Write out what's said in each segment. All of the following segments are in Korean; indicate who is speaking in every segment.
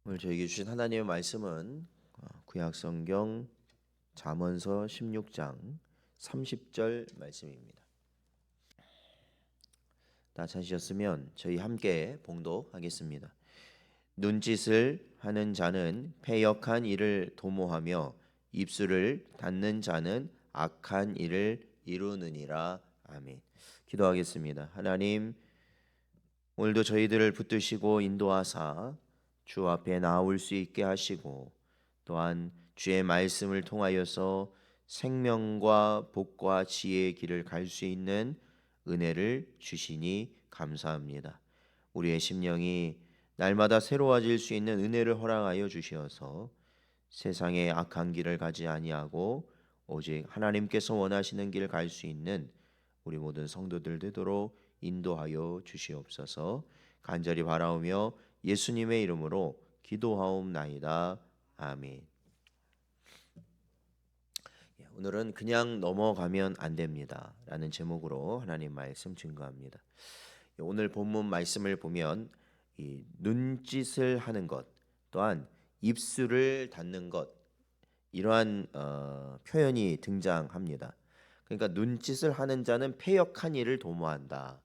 Speaker 1: 오늘 저에게 주신 하나님의 말씀은 구약성경 잠언서 16장 30절 말씀입니다. 다 찾으셨으면 저희 함께 봉독하겠습니다. 눈짓을 하는 자는 패역한 일을 도모하며 입술을 닫는 자는 악한 일을 이루느니라. 아멘. 기도하겠습니다. 하나님, 오늘도 저희들을 붙드시고 인도하사 주 앞에 나올 수 있게 하시고, 또한 주의 말씀을 통하여서 생명과 복과 지혜의 길을 갈 수 있는 은혜를 주시니 감사합니다. 우리의 심령이 날마다 새로워질 수 있는 은혜를 허락하여 주시어서 세상의 악한 길을 가지 아니하고 오직 하나님께서 원하시는 길을 갈 수 있는 우리 모든 성도들 되도록 인도하여 주시옵소서. 간절히 바라오며 예수님의 이름으로 기도하옵나이다. 아멘. 오늘은 그냥 넘어가면 안 됩니다 라는 제목으로 하나님 말씀 증거합니다. 오늘 본문 말씀을 보면 이 눈짓을 하는 것, 또한 입술을 닫는 것, 이러한 표현이 등장합니다. 그러니까 눈짓을 하는 자는 패역한 일을 도모한다.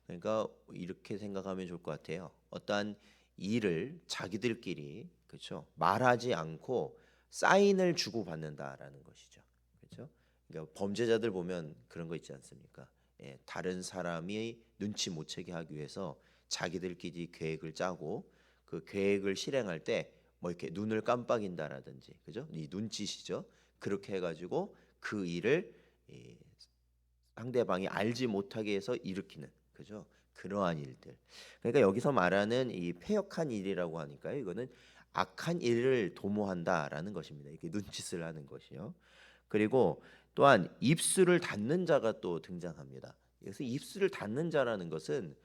Speaker 1: 그러니까 이렇게 생각하면 좋을 것 같아요. 어떠한 일을 자기들끼리, 그렇죠, 말하지 않고 사인을 주고 받는다라는 것이죠. 그렇죠? 그러니까 범죄자들 보면 그런 거 있지 않습니까? 다른 사람이 눈치 못 채게 하기 위해서 자기들끼리 계획을 짜고 그 계획을 실행할 때 뭐 이렇게 눈을 깜빡인다라든지, 그죠? 이 눈짓이죠. 그렇게 해가지고 그 일을 상대방이 알지 못하게 해서 일으키는, 그죠? 그러한 일들. 그러니까 여기서 말하는 이 패역한 일이라고 하니까요, 이거는 악한 일을 도모한다라는 것입니다. 이게 눈짓을 하는 것이요. 그리고 또한 입술을 닫는 자가 또 등장합니다. 그래서 입술을 닫는 자라는 것은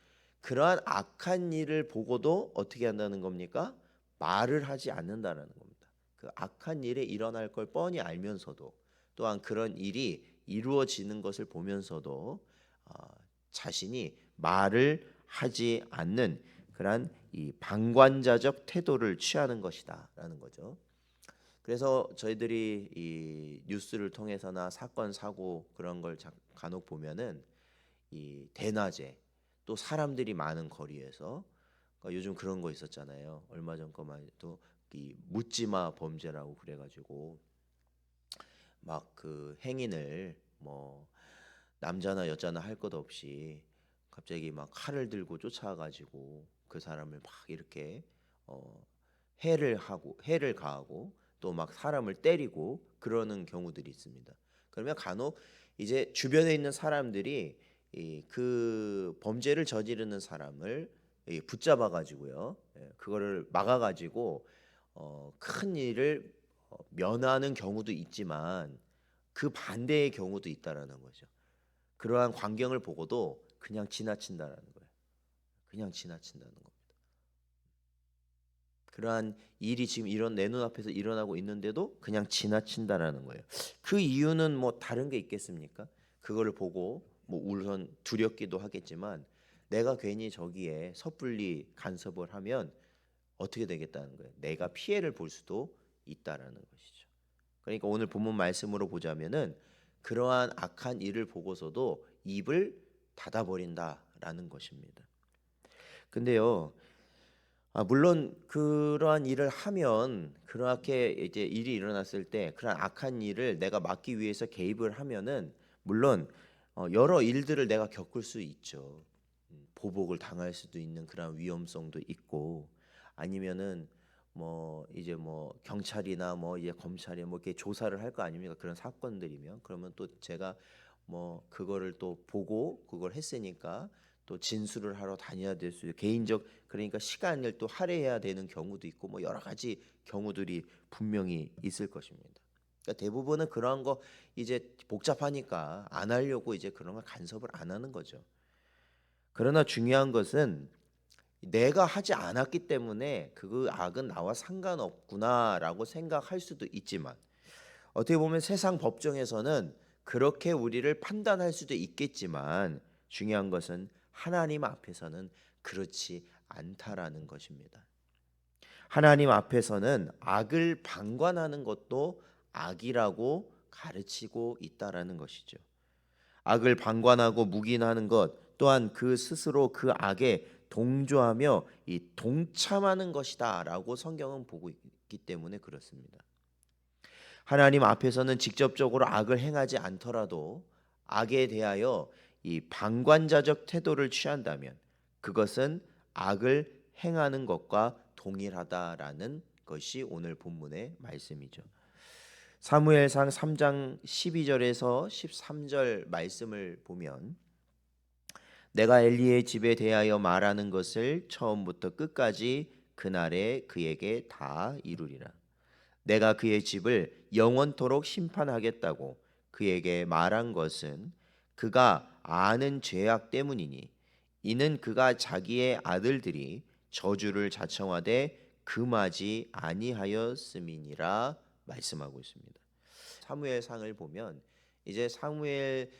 Speaker 1: 그러한 악한 일을 보고도 어떻게 한다는 겁니까? 말을 하지 않는다라는 겁니다. 그 악한 일이 일어날 걸 뻔히 알면서도, 또한 그런 일이 이루어지는 것을 보면서도 자신이 말을 하지 않는 그러한 이 방관자적 태도를 취하는 것이다라는 거죠. 그래서 저희들이 이 뉴스를 통해서나 사건 사고 그런 걸 간혹 보면은 이 대낮에 또 사람들이 많은 거리에서, 그러니까 요즘 그런 거 있었잖아요. 얼마 전 거만 해도 이 묻지마 범죄라고 그래가지고 막 그 행인을 뭐 남자나 여자나 할 것 없이 갑자기 막 칼을 들고 쫓아가지고 그 사람을 막 이렇게 어, 해를 가하고 또 막 사람을 때리고 그러는 경우들이 있습니다. 그러면 간혹 이제 주변에 있는 사람들이 그 범죄를 저지르는 사람을 붙잡아 가지고요, 그거를 막아 가지고 큰 일을 면하는 경우도 있지만 그 반대의 경우도 있다라는 거죠. 그러한 광경을 보고도 그냥 지나친다라는 거예요. 그냥 지나친다는 겁니다. 그러한 일이 지금 이런 내 눈앞에서 일어나고 있는데도 그냥 지나친다라는 거예요. 그 이유는 뭐 다른 게 있겠습니까? 그거를 보고 뭐 우선 두렵기도 하겠지만 내가 괜히 저기에 섣불리 간섭을 하면 어떻게 되겠다는 거예요. 내가 피해를 볼 수도 있다라는 것이죠. 그러니까 오늘 본문 말씀으로 보자면은 그러한 악한 일을 보고서도 입을 닫아버린다라는 것입니다. 근데요, 물론 그러한 일을 하면, 그렇게 이제 일이 일어났을 때 그러한 악한 일을 내가 막기 위해서 개입을 하면은 물론 여러 일들을 내가 겪을 수 있죠. 보복을 당할 수도 있는 그런 위험성도 있고, 아니면은 뭐 이제 뭐 경찰이나 뭐 이제 검찰이 뭐 이렇게 조사를 할 거 아닙니까? 그런 사건들이면 그러면 또 제가 뭐 그거를 또 보고 그걸 했으니까 또 진술을 하러 다녀야 될 수 있고, 개인적, 그러니까 시간을 또 할애해야 되는 경우도 있고 뭐 여러 가지 경우들이 분명히 있을 것입니다. 그러니까 대부분은 그러한 거 이제 복잡하니까 안 하려고 이제 그런 걸 간섭을 안 하는 거죠. 그러나 중요한 것은 내가 하지 않았기 때문에 그 악은 나와 상관없구나라고 생각할 수도 있지만, 어떻게 보면 세상 법정에서는 그렇게 우리를 판단할 수도 있겠지만, 중요한 것은 하나님 앞에서는 그렇지 않다라는 것입니다. 하나님 앞에서는 악을 방관하는 것도 악이라고 가르치고 있다라는 것이죠. 악을 방관하고 묵인하는 것 또한 그 스스로 그 악에 동조하며 이 동참하는 것이다라고 성경은 보고 있기 때문에 그렇습니다. 하나님 앞에서는 직접적으로 악을 행하지 않더라도 악에 대하여 이 방관자적 태도를 취한다면 그것은 악을 행하는 것과 동일하다라는 것이 오늘 본문의 말씀이죠. 사무엘상 3장 12절에서 13절 말씀을 보면 내가 엘리의 집에 대하여 말하는 것을 처음부터 끝까지 그날에 그에게 다 이루리라. 내가 그의 집을 영원토록 심판하겠다고 그에게 말한 것은 그가 아는 죄악 때문이니 이는 그가 자기의 아들들이 저주를 자청하되 금하지 아니하였음이니라 말씀하고 있습니다. 사무엘상을 보면 이제 사무엘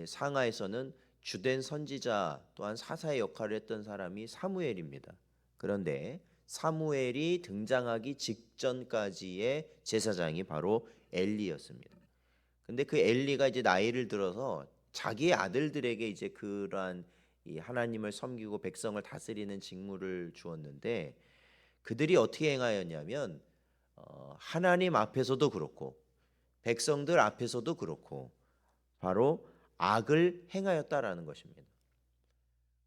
Speaker 1: 상하에서는 주된 선지자 또한 사사의 역할을 했던 사람이 사무엘입니다. 그런데 사무엘이 등장하기 직전까지의 제사장이 바로 엘리였습니다. 근데 그 엘리가 이제 나이를 들어서 자기의 아들들에게 이제 그러한 이 하나님을 섬기고 백성을 다스리는 직무를 주었는데 그들이 어떻게 행하였냐면 하나님 앞에서도 그렇고 백성들 앞에서도 그렇고 바로 악을 행하였다라는 것입니다.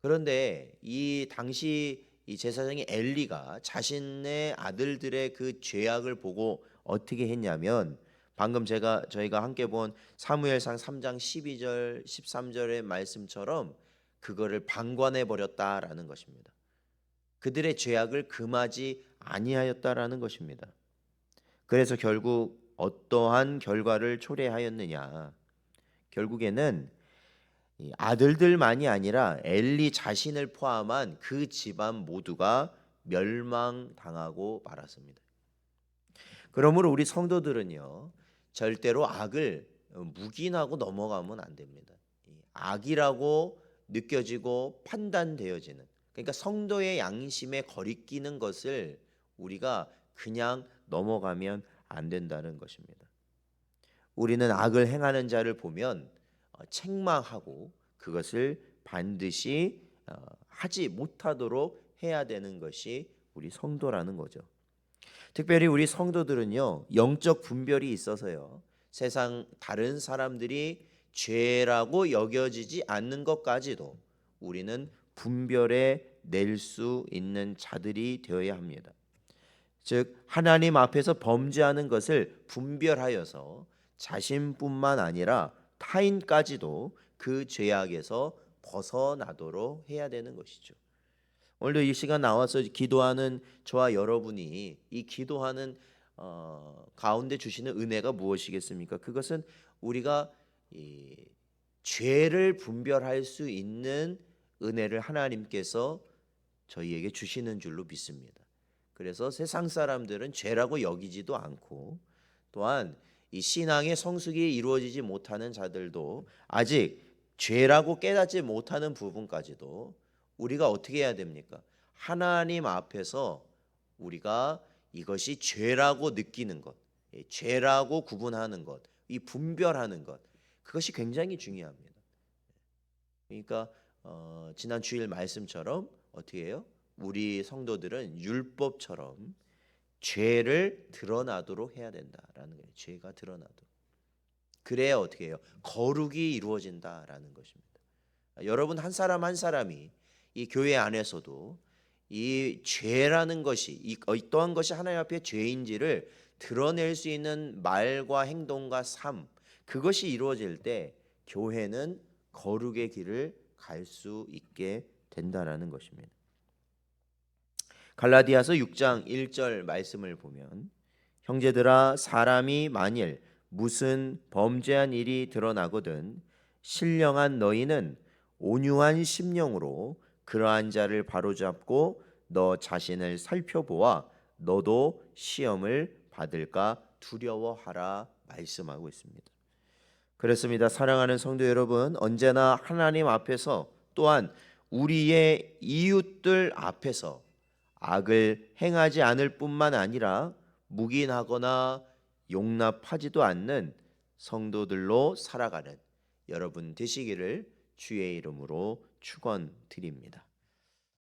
Speaker 1: 그런데 이 당시 이 제사장이 엘리가 자신의 아들들의 그 죄악을 보고 어떻게 했냐면 방금 저희가 함께 본 사무엘상 3장 12절 13절의 말씀처럼 그거를 방관해 버렸다라는 것입니다. 그들의 죄악을 금하지 아니하였다라는 것입니다. 그래서 결국 어떠한 결과를 초래하였느냐? 결국에는 이 아들들만이 아니라 엘리 자신을 포함한 그 집안 모두가 멸망당하고 말았습니다. 그러므로 우리 성도들은요 절대로 악을 묵인하고 넘어가면 안 됩니다. 악이라고 느껴지고 판단되어지는 그러니까 성도의 양심에 거리끼는 것을 우리가 그냥 넘어가면 안 된다는 것입니다. 우리는 악을 행하는 자를 보면 책망하고 그것을 반드시 하지 못하도록 해야 되는 것이 우리 성도라는 거죠. 특별히 우리 성도들은요 영적 분별이 있어서요 세상 다른 사람들이 죄라고 여겨지지 않는 것까지도 우리는 분별해 낼 수 있는 자들이 되어야 합니다. 즉 하나님 앞에서 범죄하는 것을 분별하여서 자신뿐만 아니라 타인까지도 그 죄악에서 벗어나도록 해야 되는 것이죠. 오늘도 이 시간 나와서 기도하는 저와 여러분이 이 기도하는 가운데 주시는 은혜가 무엇이겠습니까? 그것은 우리가 이 죄를 분별할 수 있는 은혜를 하나님께서 저희에게 주시는 줄로 믿습니다. 그래서 세상 사람들은 죄라고 여기지도 않고 또한 이 신앙의 성숙이 이루어지지 못하는 자들도 아직 죄라고 깨닫지 못하는 부분까지도 우리가 어떻게 해야 됩니까? 하나님 앞에서 우리가 이것이 죄라고 느끼는 것, 죄라고 구분하는 것, 이 분별하는 것, 그것이 굉장히 중요합니다. 그러니까 지난 주일 말씀처럼 어떻게 해요? 우리 성도들은 율법처럼 죄를 드러나도록 해야 된다라는 거예요. 죄가 드러나도록. 그래야 어떻게 해요? 거룩이 이루어진다라는 것입니다. 여러분 한 사람 한 사람이 이 교회 안에서도 이 죄라는 것이 이 어떠한 것이 하나님 앞에 죄인지를 드러낼 수 있는 말과 행동과 삶 그것이 이루어질 때 교회는 거룩의 길을 갈 수 있게 된다라는 것입니다. 갈라디아서 6장 1절 말씀을 보면 형제들아 사람이 만일 무슨 범죄한 일이 드러나거든 신령한 너희는 온유한 심령으로 그러한 자를 바로잡고 너 자신을 살펴보아 너도 시험을 받을까 두려워하라 말씀하고 있습니다. 그렇습니다. 사랑하는 성도 여러분, 언제나 하나님 앞에서 또한 우리의 이웃들 앞에서 악을 행하지 않을 뿐만 아니라 묵인하거나 용납하지도 않는 성도들로 살아가는 여러분 되시기를 주의 이름으로 축원드립니다.